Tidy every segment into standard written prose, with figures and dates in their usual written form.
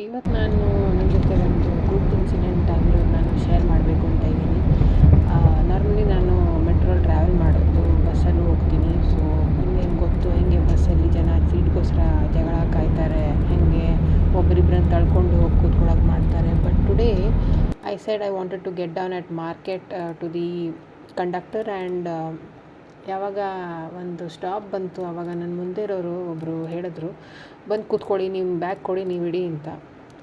ಇವತ್ತು ನಾನು ನನ್ನ ಜೊತೆ ಒಂದು ಗುಡ್ ಇನ್ಸಿಡೆಂಟ್ ಆಗಿರೋದು ನಾನು ಶೇರ್ ಮಾಡಬೇಕು ಅಂತ ಇದ್ದೀನಿ. ನಾರ್ಮಲಿ ನಾನು ಮೆಟ್ರೋಲ್ಲಿ ಟ್ರಾವೆಲ್ ಮಾಡೋದು, ಬಸ್ಸಲ್ಲೂ ಹೋಗ್ತೀನಿ. ಸೊ ನಿಮಗೇನು ಗೊತ್ತು, ಹೆಂಗೆ ಬಸ್ಸಲ್ಲಿ ಜನ ಸೀಟ್ಗೋಸ್ಕರ ಜಗಳ ಕಾಯ್ತಾರೆ, ಹೇಗೆ ಒಬ್ಬರಿಬ್ಬರನ್ನ ತಳ್ಕೊಂಡು ಹೋಗಿ ಕೂತ್ಕೊಳ್ಳೋಕೆ ಮಾಡ್ತಾರೆ. But today I said I wanted to get down at market to the conductor. And ಯಾವಾಗ ಒಂದು ಸ್ಟಾಪ್ ಬಂತು, ಆವಾಗ ನನ್ನ ಮುಂದೆ ಇರೋರು ಒಬ್ಬರು ಹೇಳಿದ್ರು, ಬಂದು ಕೂತ್ಕೊಳ್ಳಿ, ನಿಮ್ಮ ಬ್ಯಾಗ್ ಕೊಡಿ, ನೀವು ಇಡಿ ಅಂತ.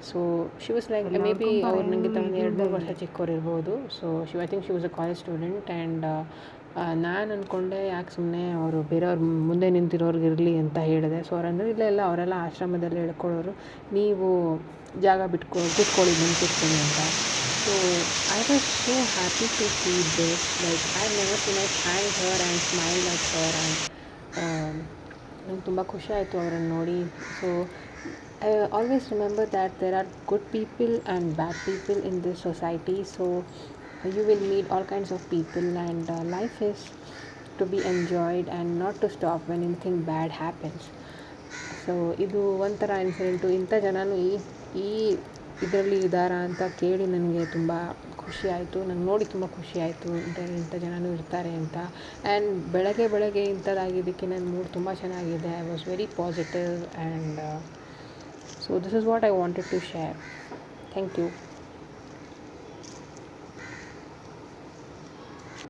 So she was like, may be ಅವ್ರು ನನಗೆ ಒಂದು 2-3 ವರ್ಷ ಚಿಕ್ಕವ್ರು ಇರ್ಬೋದು. So I think she was a college student. And ನಾನು ಅಂದ್ಕೊಂಡೆ, ಯಾಕೆ ಸುಮ್ಮನೆ ಅವರು ಬೇರೆಯವ್ರ ಮುಂದೆ ನಿಂತಿರೋರ್ಗೆ ಇರಲಿ ಅಂತ ಹೇಳಿದೆ. ಸೊ ಅವ್ರಂದ್ರೆ, ಇಲ್ಲ ಅವರೆಲ್ಲ ಆಶ್ರಮದಲ್ಲಿ ಹೇಳ್ಕೊಳ್ಳೋರು, ನೀವು ಜಾಗ ಕೂತ್ಕೊಳ್ಳಿ, ಬಂದು ಕೂತ್ಕೊಳ್ಳಿ ಅಂತ. So I was so happy to see this. Like I've never seen I thanked her and smiled at her, and ನಂಗೆ ತುಂಬ ಖುಷಿ ಆಯಿತು ಅವರನ್ನು ನೋಡಿ. So I always remember that there are good people and bad people in this society. So you will meet all kinds of people, and life is to be enjoyed and not to stop when anything bad happens. So ಇದು ಒಂಥರ incident. ಇಂಥ ಜನನೂ ಈ ಇದರಲ್ಲಿ ಇದ್ದಾರಾ ಅಂತ ಕೇಳಿ ನನಗೆ ತುಂಬ ಖುಷಿ ಆಯಿತು. ನಂಗೆ ನೋಡಿ ತುಂಬ ಖುಷಿ ಆಯಿತು, ಇಂಥ ಜನನೂ ಇರ್ತಾರೆ ಅಂತ. ಆ್ಯಂಡ್ ಬೆಳಗ್ಗೆ ಇಂಥದ್ದಾಗಿದ್ದಕ್ಕೆ ನನ್ನ ಮೂಡ್ ತುಂಬ ಚೆನ್ನಾಗಿದೆ. I was very positive, and so this is what I wanted to share. Thank you.